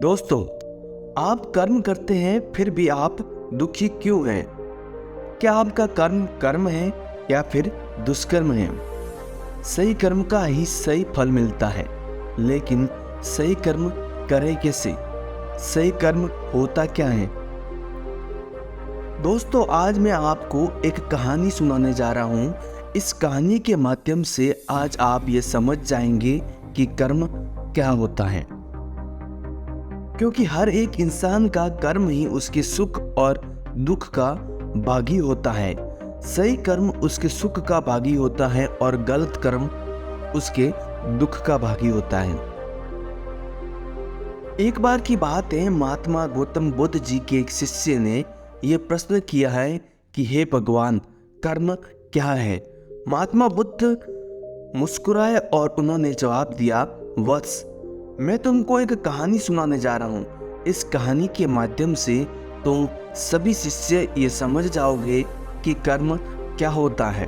दोस्तों, आप कर्म करते हैं फिर भी आप दुखी क्यों हैं? क्या आपका कर्म कर्म है या फिर दुष्कर्म है? सही कर्म का ही सही फल मिलता है, लेकिन सही कर्म करें कैसे? सही कर्म होता क्या है? दोस्तों, आज मैं आपको एक कहानी सुनाने जा रहा हूँ। इस कहानी के माध्यम से आज आप ये समझ जाएंगे कि कर्म क्या होता है, क्योंकि हर एक इंसान का कर्म ही उसके सुख और दुख का भागी होता है। सही कर्म उसके सुख का भागी होता है और गलत कर्म उसके दुख का भागी होता है। एक बार की बात है, महात्मा गौतम बुद्ध जी के एक शिष्य ने यह प्रश्न किया है कि हे भगवान, कर्म क्या है? महात्मा बुद्ध मुस्कुराए और उन्होंने जवाब दिया, वत्स, मैं तुमको एक कहानी सुनाने जा रहा हूँ। इस कहानी के माध्यम से तुम सभी शिष्य ये समझ जाओगे कि कर्म क्या होता है।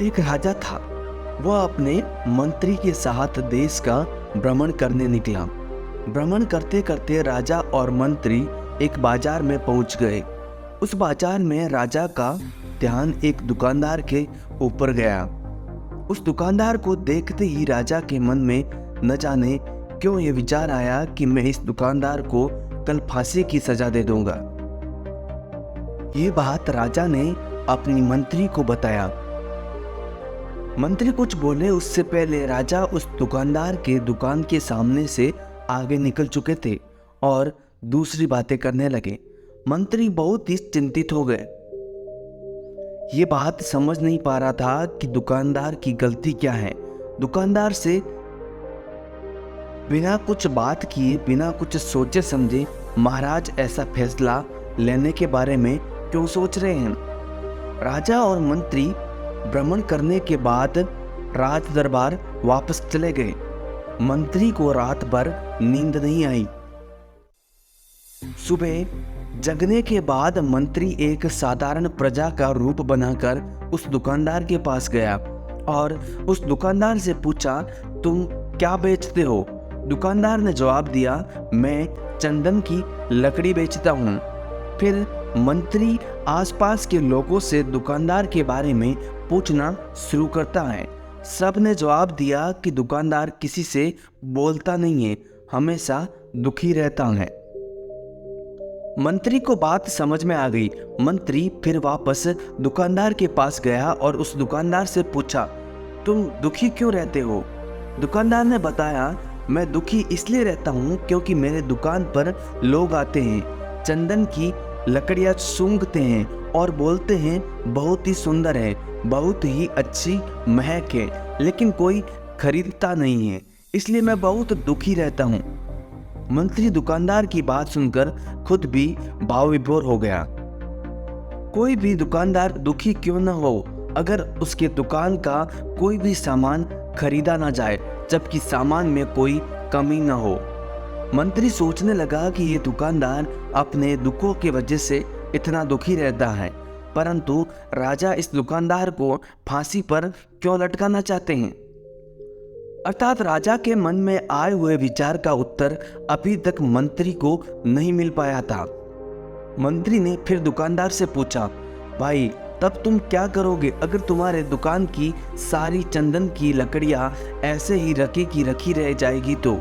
एक राजा था। वह अपने मंत्री के साथ देश का भ्रमण करने निकला। भ्रमण करते करते राजा और मंत्री एक बाजार में पहुंच गए। उस बाजार में राजा का ध्यान एक दुकानदार के ऊपर गया। उस दुकानदार को देखते ही राजा के मन में न जाने क्यों ये विचार आया कि मैं इस दुकानदार को कल फांसी की सजा दे दूंगा। ये बात राजा ने अपनी मंत्री को बताया। मंत्री कुछ बोले उससे पहले राजा उस दुकानदार के दुकान के सामने से आगे निकल चुके थे और दूसरी बातें करने लगे। मंत्री बहुत ही चिंतित हो गए। ये बात समझ नहीं पा रहा था कि दुकानदार की गलती क्या है। दुकानदार से बिना कुछ बात किए, बिना कुछ सोचे समझे महाराज ऐसा फैसला लेने के बारे में क्यों सोच रहे हैं? राजा और मंत्री भ्रमण करने के बाद राज दरबार वापस चले गए। मंत्री को रात भर नींद नहीं आई। सुबह जगने के बाद मंत्री एक साधारण प्रजा का रूप बनाकर उस दुकानदार के पास गया और उस दुकानदार से पूछा, तुम क्या बेचते हो? दुकानदार ने जवाब दिया, मैं चंदन की लकड़ी बेचता हूँ। फिर मंत्री आसपास के लोगों से दुकानदार के बारे में पूछना शुरू करता है। सब ने जवाब दिया कि दुकानदार किसी से बोलता नहीं है, हमेशा दुखी रहता है। मंत्री को बात समझ में आ गई। मंत्री फिर वापस दुकानदार के पास गया और उस दुकानदार से पूछा, तुम दुखी क्यों रहते हो? दुकानदार ने बताया, मैं दुखी इसलिए रहता हूँ क्योंकि मेरे दुकान पर लोग आते हैं, चंदन की लकड़ियाँ सूंघते हैं और बोलते हैं बहुत ही सुंदर है, बहुत ही अच्छी महक है, लेकिन कोई खरीदता नहीं है, इसलिए मैं बहुत दुखी रहता हूँ। मंत्री दुकानदार की बात सुनकर खुद भी भाव विभोर हो गया। कोई भी दुकानदार दुखी क्यों न हो अगर उसके दुकान का कोई भी सामान खरीदा ना जाए, जबकि सामान में कोई कमी न हो। मंत्री सोचने लगा कि ये दुकानदार अपने दुखों की वजह से इतना दुखी रहता है, परंतु राजा इस दुकानदार को फांसी पर क्यों लटकाना चाहते हैं? अर्थात राजा के मन में आए हुए विचार का उत्तर अभी तक मंत्री को नहीं मिल पाया था। मंत्री ने फिर दुकानदार से पूछा, भाई, तब तुम क्या करोगे अगर तुम्हारे दुकान की सारी चंदन की लकड़ियां ऐसे ही रखी की रखी रह जाएगी तो?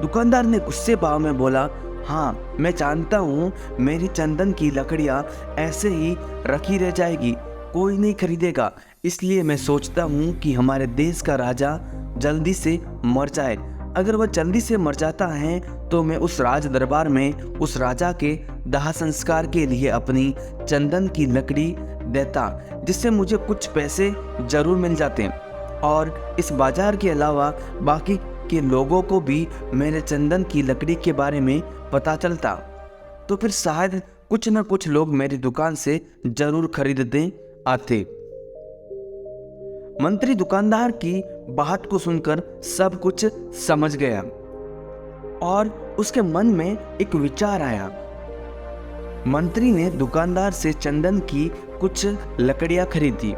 दुकानदार ने गुस्से भाव में बोला, हाँ, मैं जानता हूँ मेरी चंदन की लकड़ियां ऐसे ही रखी रह जाएगी, कोई नहीं खरीदेगा, इसलिए मैं सोचता हूँ कि हमारे देश का राजा जल्दी से मर जाए। अगर वह जल्दी से मर जाता है तो मैं उस राज दरबार में उस राजा के दाह संस्कार के लिए अपनी चंदन की लकड़ी देता, जिससे मुझे कुछ पैसे जरूर मिल जाते और इस बाजार के अलावा बाकी के लोगों को भी मेरे चंदन की लकड़ी के बारे में पता चलता, तो फिर शायद कुछ न कुछ लोग मेरी दुकान से जरूर खरीदते आते। मंत्री दुकानदार की बात को सुनकर सब कुछ समझ गया और उसके मन में एक विचार आया। मंत्री ने दुकानदार से चंदन की कुछ लकड़ियां खरीदी।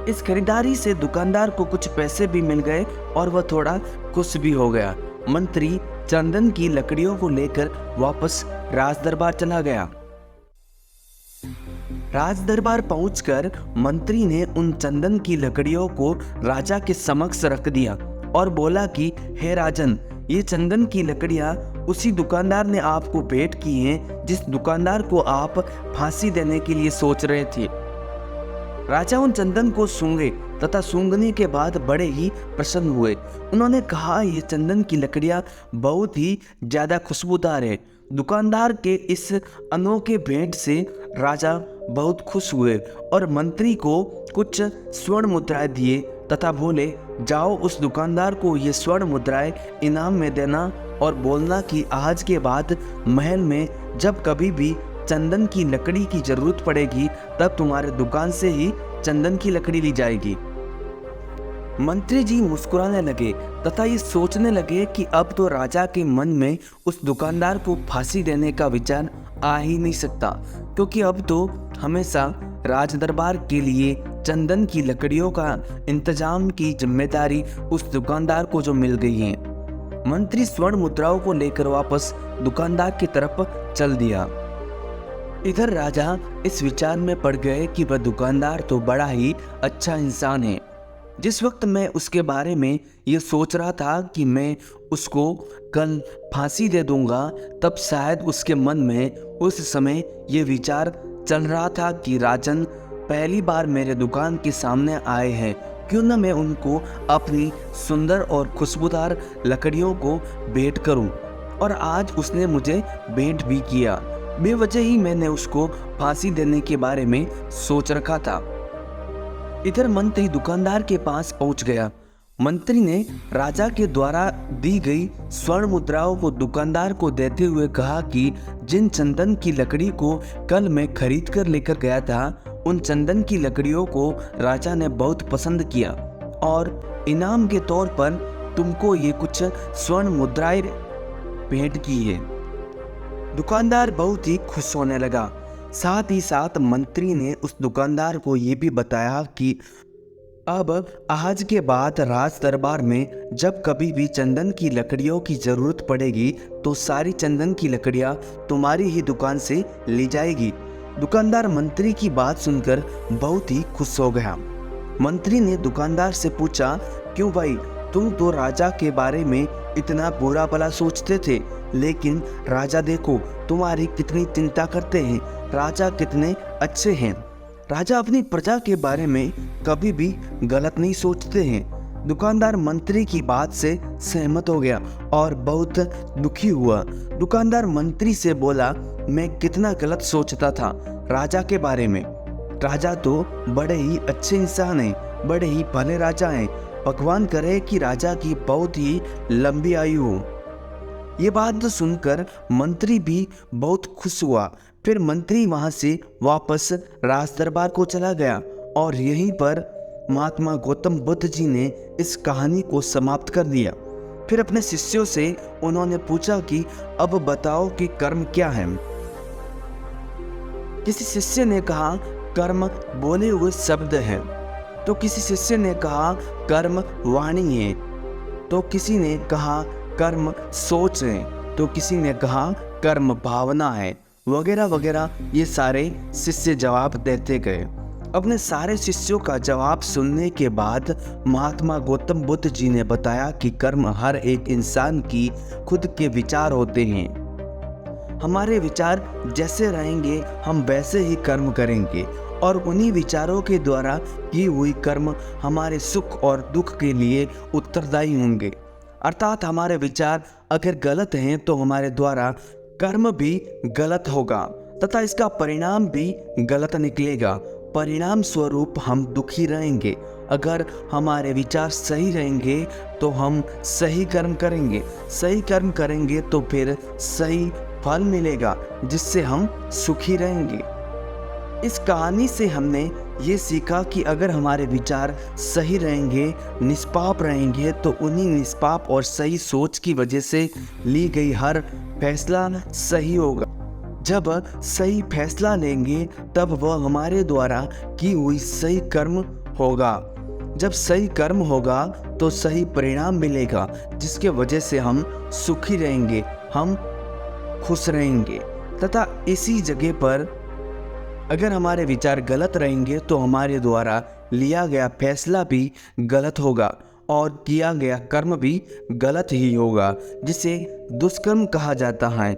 इस खरीदारी से दुकानदार को कुछ पैसे भी मिल गए और वह थोड़ा खुश भी हो गया। मंत्री चंदन की लकड़ियों को लेकर वापस राज दरबार चला गया। राज दरबार पहुंचकर मंत्री ने उन चंदन की लकड़ियों को राजा के समक्ष रख दिया और बोला कि हे राजन, ये चंदन की लकड़ियां उसी दुकानदार ने आपको भेंट की हैं जिस दुकानदार को आप फांसी देने के लिए सोच रहे थे। राजा उन चंदन को सूंघे तथा सूंघने के बाद बड़े ही प्रसन्न हुए। उन्होंने कहा, ये चंदन की लकड़ियां बहुत ही ज्यादा खुशबूदार है। दुकानदार के इस अनोखे भेंट से राजा बहुत खुश हुए और मंत्री को कुछ स्वर्ण मुद्राएं दिए तथा बोले, जाओ उस दुकानदार को ये स्वर्ण मुद्राएं इनाम में देना और बोलना कि आज के बाद महल में जब कभी भी चंदन की लकड़ी की जरूरत पड़ेगी तब तुम्हारे दुकान से ही चंदन की लकड़ी ली जाएगी। मंत्री जी मुस्कुराने लगे तथा ये सोचने लगे कि अब तो राजा के मन में उस दुकानदार को फांसी देने का विचार आ ही नहीं सकता, क्योंकि अब तो हमेशा राज दरबार के लिए चंदन की लकड़ियों का इंतजाम की जिम्मेदारी उस दुकानदार को जो मिल गई है। मंत्री स्वर्ण मुद्राओं को लेकर वापस दुकानदार की तरफ चल दिया। इधर राजा इस विचार में पड़ गए कि वह दुकानदार तो बड़ा ही अच्छा इंसान है। जिस वक्त मैं उसके बारे में ये सोच रहा था कि मैं उसको कल फांसी दे दूंगा, तब शायद उसके मन में उस समय ये विचार चल रहा था कि राजन पहली बार मेरे दुकान के सामने आए हैं, क्यों न मैं उनको अपनी सुंदर और खुशबूदार लकड़ियों को भेंट करूं। और आज उसने मुझे भेंट भी किया। बेवजह ही मैंने उसको फांसी देने के बारे में सोच रखा था। इधर मंत्री दुकानदार के पास पहुंच गया। मंत्री ने राजा के द्वारा दी गई स्वर्ण मुद्राओं को दुकानदार को देते हुए कहा कि जिन चंदन की लकड़ी को कल मैं खरीद कर लेकर गया था, उन चंदन की लकड़ियों को राजा ने बहुत पसंद किया और इनाम के तौर पर तुमको ये कुछ स्वर्ण मुद्राएं भेंट की है। दुकानदार बहुत ही खुश होने लगा। साथ ही साथ मंत्री ने उस दुकानदार को ये भी बताया कि अब आज के बाद राज दरबार में जब कभी भी चंदन की लकड़ियों की जरूरत पड़ेगी तो सारी चंदन की लकड़ियां तुम्हारी ही दुकान से ली जाएगी। दुकानदार मंत्री की बात सुनकर बहुत ही खुश हो गया। मंत्री ने दुकानदार से पूछा, क्यों भाई, तुम तो राजा के बारे में इतना बुरा भला सोचते थे, लेकिन राजा देखो तुम्हारी कितनी चिंता करते हैं, राजा कितने अच्छे हैं। राजा अपनी प्रजा के बारे में कभी भी गलत नहीं सोचते हैं। दुकानदार मंत्री की बात से सहमत हो गया और बहुत दुखी हुआ। दुकानदार मंत्री से बोला, मैं कितना गलत सोचता था राजा के बारे में। राजा तो बड़े ही अच्छे इंसान हैं, बड़े ही भले राजा हैं। भगवान करे कि राजा की बहुत ही लंबी आयु हो। ये बात सुनकर मंत्री भी बहुत खुश हुआ। फिर मंत्री वहां से वापस राज दरबार को चला गया और यहीं पर महात्मा गौतम बुद्ध जी ने इस कहानी को समाप्त कर दिया। फिर अपने शिष्यों से उन्होंने पूछा कि अब बताओ कि कर्म क्या है। किसी शिष्य ने कहा, कर्म बोले हुए शब्द है। तो किसी शिष्य ने कहा, कर्म वाणी है। तो किसी ने कहा, कर्म सोच है। तो किसी ने कहा, कर्म भावना है, वगैरह वगैरह। ये सारे शिष्य जवाब देते गए। अपने सारे शिष्यों का जवाब सुनने के बाद महात्मा गौतम बुद्ध जी ने बताया कि कर्म हर एक इंसान की खुद के विचार होते हैं। हमारे विचार जैसे रहेंगे हम वैसे ही कर्म करेंगे और उन्हीं विचारों के द्वारा की हुई कर्म हमारे सुख और दुख के लिए उत्तरदायी होंगे। अर्थात हमारे विचार अगर गलत हैं तो हमारे द्वारा कर्म भी गलत होगा तथा इसका परिणाम भी गलत निकलेगा। परिणाम स्वरूप हम दुखी रहेंगे। अगर हमारे विचार सही रहेंगे तो हम सही कर्म करेंगे। सही कर्म करेंगे तो फिर सही फल मिलेगा, जिससे हम सुखी रहेंगे। इस कहानी से हमने ये सीखा कि अगर हमारे विचार सही रहेंगे, निष्पाप रहेंगे, तो उन्हीं निष्पाप और सही सोच की वजह से ली गई हर फैसला सही होगा। जब सही फैसला लेंगे तब वह हमारे द्वारा की हुई सही कर्म होगा। जब सही कर्म होगा तो सही परिणाम मिलेगा, जिसके वजह से हम सुखी रहेंगे, हम खुश रहेंगे। तथा इसी जगह पर अगर हमारे विचार गलत रहेंगे तो हमारे द्वारा लिया गया फैसला भी गलत होगा और किया गया कर्म भी गलत ही होगा, जिसे दुष्कर्म कहा जाता है।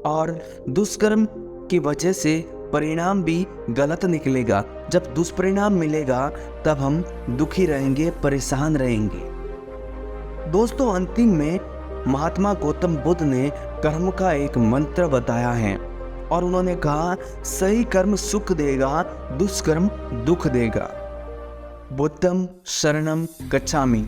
और दुष्कर्म की वजह से परिणाम भी गलत निकलेगा। जब दुष्परिणाम मिलेगा तब हम दुखी रहेंगे, परेशान रहेंगे। दोस्तों, अंतिम में महात्मा गौतम बुद्ध ने कर्म का एक मंत्र बताया है और उन्होंने कहा, सही कर्म सुख देगा, दुष्कर्म दुख देगा। बुद्धम शरणम गच्छामि।